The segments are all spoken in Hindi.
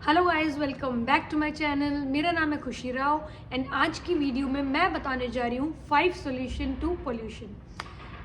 Hello guys, welcome back to my channel. मेरा नाम है खुशी राव एंड आज की वीडियो में मैं बताने जा रही हूँ 5 सॉल्यूशन टू पोल्यूशन।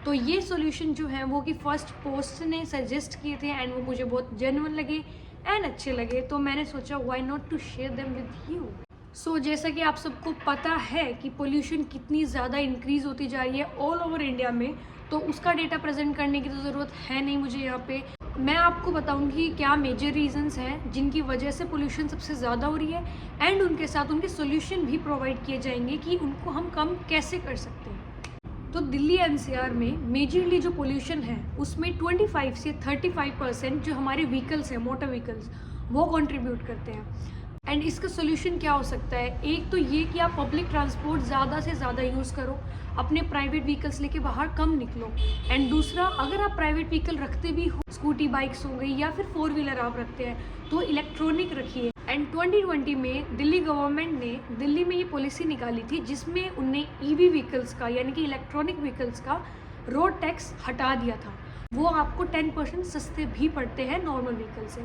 तो ये सॉल्यूशन जो है वो कि फर्स्ट पोस्ट ने सजेस्ट किए थे एंड वो मुझे बहुत जेन्युइन लगे एंड अच्छे लगे, तो मैंने सोचा why not to share them with you. So जैसा कि आप सबको पता है कि पोल्यूशन कितनी ज़्यादा इंक्रीज़ होती जा रही है ऑल ओवर इंडिया में, तो उसका डेटा प्रेजेंट करने की तो ज़रूरत है नहीं मुझे यहाँ पे। मैं आपको बताऊंगी क्या मेजर रीजंस हैं जिनकी वजह से पोल्यूशन सबसे ज़्यादा हो रही है एंड उनके साथ उनके सॉल्यूशन भी प्रोवाइड किए जाएंगे कि उनको हम कम कैसे कर सकते हैं। तो दिल्ली एनसीआर में मेजरली जो पोल्यूशन है उसमें 25 से 35% जो हमारे व्हीकल्स हैं, मोटर व्हीकल्स, वो कंट्रीब्यूट करते हैं। एंड इसका सोल्यूशन क्या हो सकता है? एक तो ये कि आप पब्लिक ट्रांसपोर्ट ज़्यादा से ज़्यादा यूज़ करो, अपने प्राइवेट व्हीकल्स लेके बाहर कम निकलो। एंड दूसरा, अगर आप प्राइवेट व्हीकल रखते भी हो, स्कूटी बाइक्स हो गई या फिर 4 व्हीलर आप रखते हैं, तो इलेक्ट्रॉनिक रखिए। एंड 2020 में दिल्ली गवर्नमेंट ने दिल्ली में ये पॉलिसी निकाली थी जिसमें उनने ईवी व्हीकल्स का यानी कि इलेक्ट्रॉनिक व्हीकल्स का रोड टैक्स हटा दिया था। वो आपको 10% सस्ते भी पड़ते हैं नॉर्मल व्हीकल से।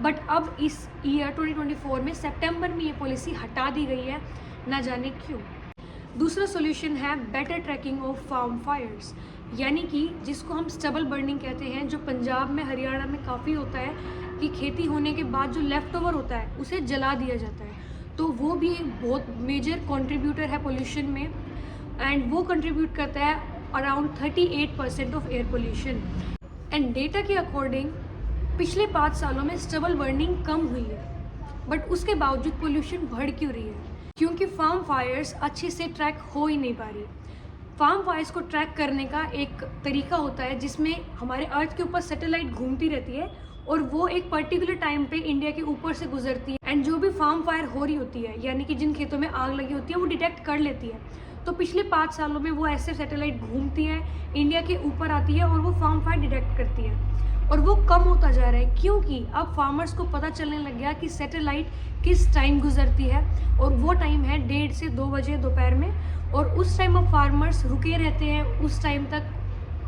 बट अब इस ईयर 2024 में सितंबर में ये पॉलिसी हटा दी गई है, ना जाने क्यों। दूसरा सॉल्यूशन है better tracking of farm fires, यानी कि जिसको हम स्टबल बर्निंग कहते हैं, जो पंजाब में हरियाणा में काफ़ी होता है कि खेती होने के बाद जो लेफ्ट ओवर होता है उसे जला दिया जाता है। तो वो भी एक बहुत मेजर कंट्रीब्यूटर है पोल्यूशन में एंड वो कंट्रीब्यूट करता है around 38% of air pollution. And data के अकॉर्डिंग पिछले 5 सालों में स्टबल बर्निंग कम हुई है, बट उसके बावजूद पोल्यूशन बढ़ क्यों रही है? क्योंकि फार्म फायर्स अच्छे से ट्रैक हो ही नहीं पा रही। फार्म फायर्स को ट्रैक करने का एक तरीका होता है जिसमें हमारे अर्थ के ऊपर सैटेलाइट घूमती रहती है और वो एक पर्टिकुलर टाइम पे इंडिया के ऊपर से गुजरती है एंड जो भी फार्म फायर हो रही होती है यानी कि जिन खेतों में आग लगी होती है वो डिटेक्ट कर लेती है। तो पिछले 5 सालों में वो ऐसे सैटेलाइट घूमती है, इंडिया के ऊपर आती है और वो फार्म फायर डिटेक्ट करती है और वो कम होता जा रहा है क्योंकि अब फार्मर्स को पता चलने लग गया कि सैटेलाइट किस टाइम गुजरती है और वो टाइम है 1:30 से 2 बजे दोपहर में, और उस टाइम अब फार्मर्स रुके रहते हैं, उस टाइम तक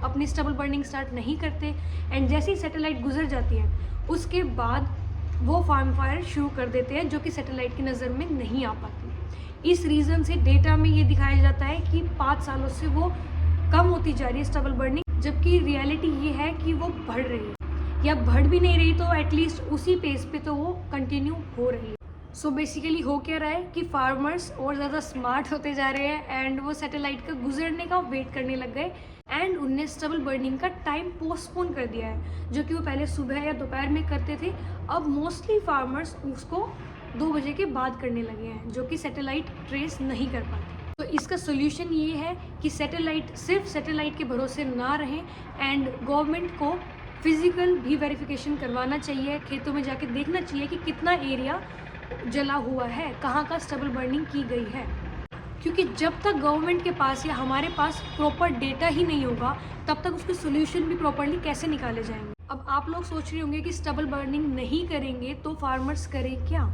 अपनी स्टबल बर्निंग स्टार्ट नहीं करते एंड जैसे ही सैटेलाइट गुजर जाती है उसके बाद वो फार्म फायर शुरू कर देते हैं जो कि सैटेलाइट की नज़र में नहीं आ पाती। इस रीज़न से डेटा में ये दिखाया जाता है कि 5 सालों से वो कम होती जा रही है स्टबल बर्निंग, जबकि रियलिटी ये है कि वो बढ़ रही है, या बढ़ भी नहीं रही तो एटलीस्ट उसी पेस पे तो वो कंटिन्यू हो रही है। सो बेसिकली हो क्या रहा है कि फार्मर्स और ज़्यादा स्मार्ट होते जा रहे हैं एंड वो सैटेलाइट का गुजरने का वेट करने लग गए एंड उनने स्टबल बर्निंग का टाइम पोस्टपोन कर दिया है। जो कि वो पहले सुबह या दोपहर में करते थे, अब मोस्टली फार्मर्स उसको 2 बजे के बाद करने लगे हैं, जो कि सैटेलाइट ट्रेस नहीं कर पाते। तो इसका सोल्यूशन ये है कि सिर्फ सैटेलाइट के भरोसे ना रहें एंड गवर्नमेंट को फिजिकल भी वेरिफिकेशन करवाना चाहिए, खेतों में जाके देखना चाहिए कि कितना एरिया जला हुआ है, कहाँ का स्टबल बर्निंग की गई है। क्योंकि जब तक गवर्नमेंट के पास या हमारे पास प्रॉपर डेटा ही नहीं होगा तब तक उसके सोल्यूशन भी प्रॉपरली कैसे निकाले जाएंगे। अब आप लोग सोच रहे होंगे कि स्टबल बर्निंग नहीं करेंगे तो फार्मर्स करें क्या?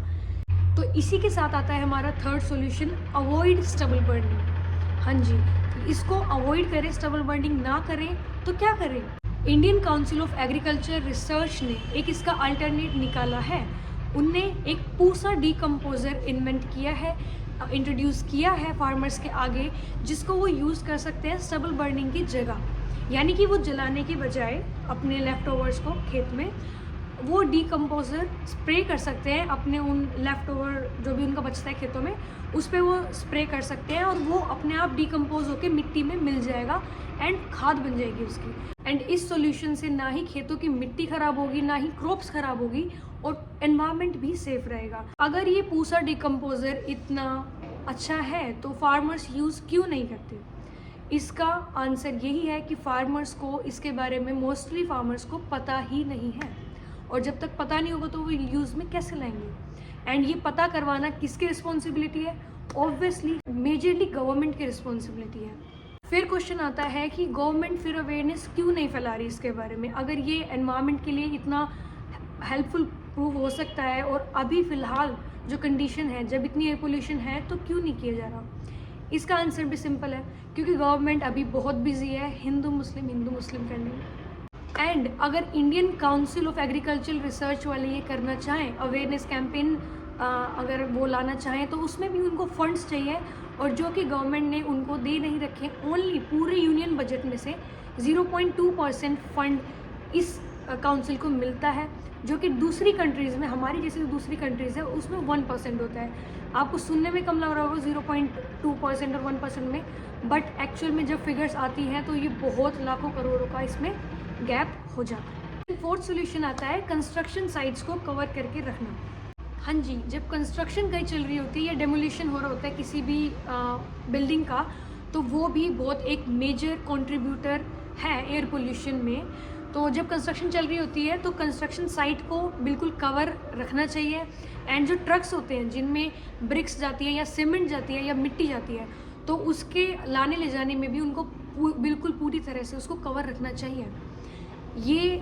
तो इसी के साथ आता है हमारा third solution, avoid stubble burning. हाँ जी, तो इसको अवॉइड करें, स्टबल बर्निंग ना करें तो क्या करें? Indian council of agriculture research ने एक इसका अल्टरनेट निकाला है। उनने एक पूसा डीकम्पोजर इन्वेंट किया है, इंट्रोड्यूस किया है फार्मर्स के आगे, जिसको वो यूज़ कर सकते हैं स्टबल बर्निंग की जगह। यानी कि वो जलाने की बजाय अपने लेफ्ट ओवर्स को खेत में वो डीकम्पोजर स्प्रे कर सकते हैं, अपने उन लेफ्ट ओवर जो भी उनका बचता है खेतों में उस पर वो स्प्रे कर सकते हैं और वो अपने आप डीकम्पोज होकर मिट्टी में मिल जाएगा एंड खाद बन जाएगी उसकी। एंड इस सॉल्यूशन से ना ही खेतों की मिट्टी ख़राब होगी, ना ही क्रॉप्स ख़राब होगी और एनवायरनमेंट भी सेफ रहेगा। अगर ये पूसा डीकम्पोजर इतना अच्छा है तो फार्मर्स यूज़ क्यों नहीं करते? इसका आंसर यही है कि फार्मर्स को इसके बारे में, मोस्टली फार्मर्स को पता ही नहीं है और जब तक पता नहीं होगा तो वो यूज़ में कैसे लाएंगे। एंड ये पता करवाना किसकी रिस्पॉन्सिबिलिटी है? ऑब्वियसली मेजरली गवर्नमेंट की रिस्पॉन्सिबिलिटी है। फिर क्वेश्चन आता है कि गवर्नमेंट फिर अवेयरनेस क्यों नहीं फैला रही इसके बारे में? अगर ये एनवायरनमेंट के लिए इतना हेल्पफुल प्रूव हो सकता है और अभी फ़िलहाल जो कंडीशन है, जब इतनी एयर पोल्यूशन है, तो क्यों नहीं किया जा रहा? इसका आंसर भी सिंपल है, क्योंकि गवर्नमेंट अभी बहुत बिजी है हिंदू मुस्लिम करने में। एंड अगर Indian council of agricultural research वाले ये करना चाहें, अवेयरनेस कैंपेन अगर वो लाना चाहें, तो उसमें भी उनको फंड्स चाहिए, और जो कि गवर्नमेंट ने उनको दे नहीं रखे। ओनली पूरे यूनियन बजट में से 0.2% फंड इस काउंसिल को मिलता है, जो कि दूसरी कंट्रीज़ में, हमारी जैसी दूसरी कंट्रीज़ है उसमें 1% होता है। आपको सुनने में कम लग रहा होगा 0.2% और 1% में, बट एक्चुअल में जब फिगर्स आती हैं तो ये बहुत लाखों करोड़ों का इसमें गैप हो जाता है। फोर्थ सोल्यूशन आता है कंस्ट्रक्शन साइट्स को कवर करके रखना। हाँ जी, जब कंस्ट्रक्शन कहीं चल रही होती है या डेमोलिशन हो रहा होता है किसी भी बिल्डिंग का, तो वो भी बहुत एक मेजर कंट्रीब्यूटर है एयर पोल्यूशन में। तो जब कंस्ट्रक्शन चल रही होती है तो कंस्ट्रक्शन साइट को बिल्कुल कवर रखना चाहिए। एंड जो ट्रक्स होते हैं जिनमें ब्रिक्स जाती है या सीमेंट जाती है या मिट्टी जाती है, तो उसके लाने ले जाने में भी उनको बिल्कुल पूरी तरह से उसको कवर रखना चाहिए। ये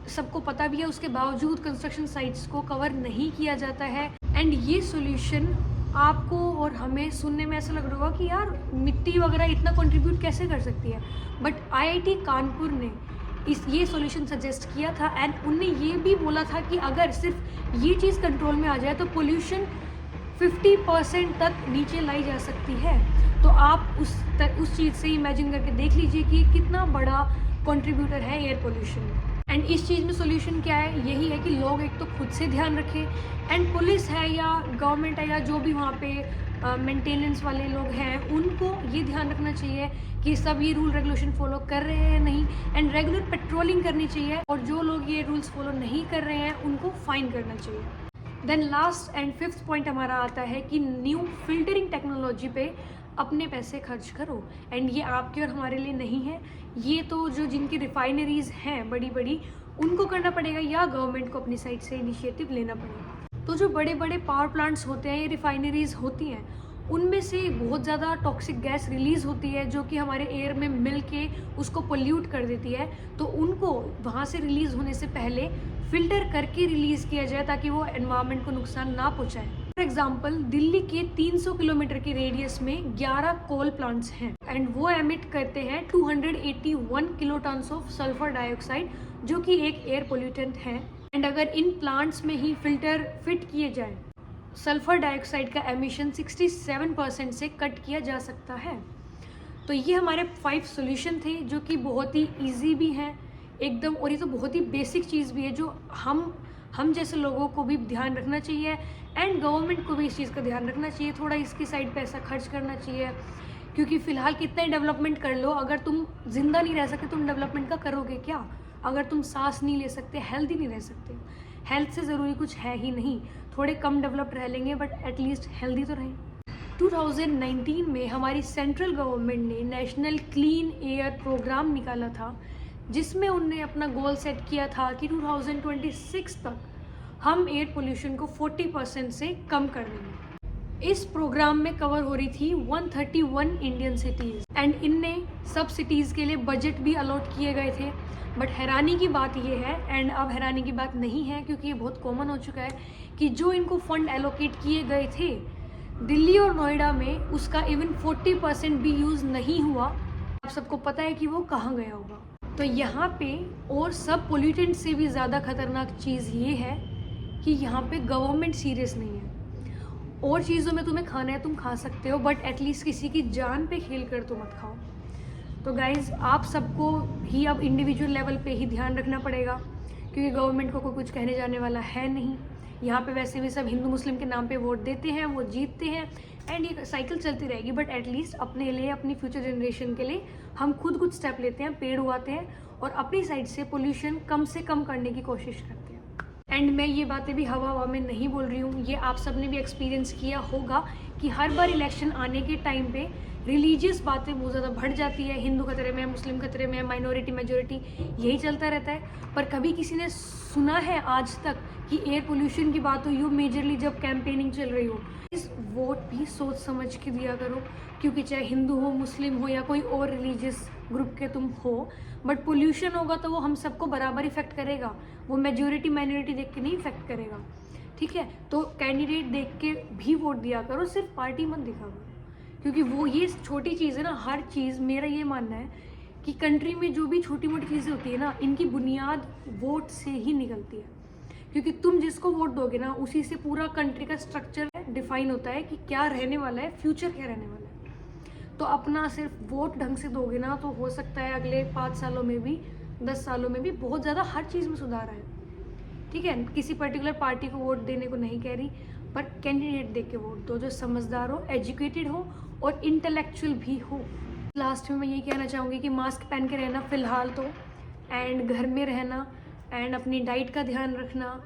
सबको पता भी है, उसके बावजूद कंस्ट्रक्शन साइट्स को कवर नहीं किया जाता है। एंड ये सॉल्यूशन आपको और हमें सुनने में ऐसा लग रहा होगा कि यार मिट्टी वगैरह इतना कंट्रीब्यूट कैसे कर सकती है, बट आईआईटी कानपुर ने ये सॉल्यूशन सजेस्ट किया था। एंड उनने ये भी बोला था कि अगर सिर्फ ये चीज़ कंट्रोल में आ जाए तो पोल्यूशन 50% तक नीचे लाई जा सकती है। तो आप उस चीज़ से इमेजिन करके देख लीजिए कि कितना बड़ा कंट्रीब्यूटर है एयर पोल्यूशन। एंड इस चीज़ में सॉल्यूशन क्या है, यही है कि लोग एक तो खुद से ध्यान रखें, एंड पुलिस है या गवर्नमेंट है या जो भी वहाँ पे मेंटेनेंस वाले लोग हैं, उनको ये ध्यान रखना चाहिए कि सब ये रूल रेगुलेशन फॉलो कर रहे हैं नहीं, एंड रेगुलर पेट्रोलिंग करनी चाहिए, और जो लोग ये रूल्स फॉलो नहीं कर रहे हैं उनको फाइन करना चाहिए। Then last and fifth point हमारा आता है कि न्यू फिल्टरिंग टेक्नोलॉजी पे अपने पैसे खर्च करो। एंड ये आपके और हमारे लिए नहीं है, ये तो जो जिनकी रिफाइनरीज हैं बड़ी बड़ी, उनको करना पड़ेगा या गवर्नमेंट को अपनी साइड से इनिशिएटिव लेना पड़ेगा। तो जो बड़े बड़े पावर प्लांट्स होते हैं, ये रिफाइनरीज होती हैं, उनमें से बहुत ज़्यादा टॉक्सिक गैस रिलीज़ होती है जो कि हमारे एयर में मिल के उसको पोल्यूट कर देती है। तो उनको वहाँ से रिलीज़ होने से पहले फ़िल्टर करके रिलीज़ किया जाए ताकि वो एनवायरनमेंट को नुकसान ना पहुँचाए। फॉर एग्जाम्पल, दिल्ली के 300 किलोमीटर के रेडियस में 11 कोल प्लांट्स हैं, एंड वो एमिट करते हैं 281 किलोटन्स ऑफ सल्फर डाइऑक्साइड, जो कि एक एयर पोल्यूटेंट है। एंड अगर इन प्लांट्स में ही फिल्टर फिट किए जाए, सल्फर डाइऑक्साइड का एमिशन 67% से कट किया जा सकता है। तो ये हमारे 5 सॉल्यूशन थे जो कि बहुत ही इजी भी हैं एकदम, और ये तो बहुत ही बेसिक चीज़ भी है जो हम जैसे लोगों को भी ध्यान रखना चाहिए, एंड गवर्नमेंट को भी इस चीज़ का ध्यान रखना चाहिए, थोड़ा इसकी साइड पैसा खर्च करना चाहिए। क्योंकि फ़िलहाल कितना ही डेवलपमेंट कर लो, अगर तुम जिंदा नहीं रह सकते तुम डेवलपमेंट का करोगे क्या? अगर तुम सांस नहीं ले सकते, हेल्दी नहीं रह सकते, हेल्थ से ज़रूरी कुछ है ही नहीं। थोड़े कम डेवलप्ड रह लेंगे बट एटलीस्ट हेल्दी तो रहें। 2019 में हमारी सेंट्रल गवर्नमेंट ने नेशनल क्लीन एयर प्रोग्राम निकाला था, जिसमें उनने अपना गोल सेट किया था कि 2026 तक हम एयर पोल्यूशन को 40% से कम कर देंगे। इस प्रोग्राम में कवर हो रही थी 131 इंडियन सिटीज़, एंड इनने सब सिटीज़ के लिए बजट भी अलॉट किए गए थे। बट हैरानी की बात ये है, एंड अब हैरानी की बात नहीं है क्योंकि ये बहुत कॉमन हो चुका है, कि जो इनको फंड एलोकेट किए गए थे दिल्ली और नोएडा में, उसका इवन 40% भी यूज़ नहीं हुआ। आप सबको पता है कि वो कहाँ गया होगा। तो यहाँ पे और सब पोल्यूटेंट से भी ज़्यादा खतरनाक चीज़ ये है कि यहाँ पे गवर्नमेंट सीरियस नहीं है। और चीज़ों में तुम्हें खाना है तुम खा सकते हो, बट एटलीस्ट किसी की जान पे खेल कर तो मत खाओ। तो गाइज़, आप सबको ही अब इंडिविजुअल लेवल पे ही ध्यान रखना पड़ेगा, क्योंकि गवर्नमेंट को कोई कुछ कहने जाने वाला है नहीं। यहाँ पे वैसे भी सब हिंदू मुस्लिम के नाम पे वोट देते हैं, वो जीतते हैं, एंड ये साइकिल चलती रहेगी। बट एटलीस्ट अपने लिए, अपनी फ्यूचर जनरेशन के लिए हम खुद कुछ स्टेप लेते हैं, पेड़ उगाते हैं, और अपनी साइड से पोल्यूशन कम से कम करने की कोशिश करते हैं। एंड मैं ये बातें भी हवा में नहीं बोल रही हूँ, ये आप सब ने भी एक्सपीरियंस किया होगा कि हर बार इलेक्शन आने के टाइम पे रिलीजियस बातें बहुत ज़्यादा बढ़ जाती है। हिंदू खतरे में, मुस्लिम खतरे में, माइनॉरिटी मेजॉरिटी, यही चलता रहता है। पर कभी किसी ने सुना है आज तक कि एयर पोल्यूशन की बात हुई हो मेजरली जब कैंपेनिंग चल रही हो? इस वोट भी सोच समझ के दिया करो, क्योंकि चाहे हिंदू हो, मुस्लिम हो, या कोई और रिलीजियस ग्रुप के तुम हो, बट पोल्यूशन होगा तो वो हम सबको बराबर इफेक्ट करेगा। वो मेजॉरिटी माइनॉरिटी देख के नहीं इफेक्ट करेगा, ठीक है? तो कैंडिडेट देख के भी वोट दिया करो, सिर्फ पार्टी मत दिखा करो, क्योंकि वो ये छोटी चीज़ है ना। हर चीज़, मेरा ये मानना है कि कंट्री में जो भी छोटी मोटी चीज़ें होती है ना, इनकी बुनियाद वोट से ही निकलती है। क्योंकि तुम जिसको वोट दोगे ना, उसी से पूरा कंट्री का स्ट्रक्चर डिफाइन होता है कि क्या रहने वाला है, फ्यूचर क्या रहने वाला है। तो अपना सिर्फ वोट ढंग से दोगे ना, तो हो सकता है अगले 5 सालों में भी, 10 सालों में भी बहुत ज़्यादा हर चीज़ में सुधार आए। ठीक है, किसी पर्टिकुलर पार्टी को वोट देने को नहीं कह रही, पर कैंडिडेट देख के वोट दो जो समझदार हो, एजुकेटेड हो और इंटेलेक्चुअल भी हो। लास्ट में मैं यही कहना चाहूँगी कि मास्क पहन के रहना फ़िलहाल तो, एंड घर में रहना, एंड अपनी डाइट का ध्यान रखना,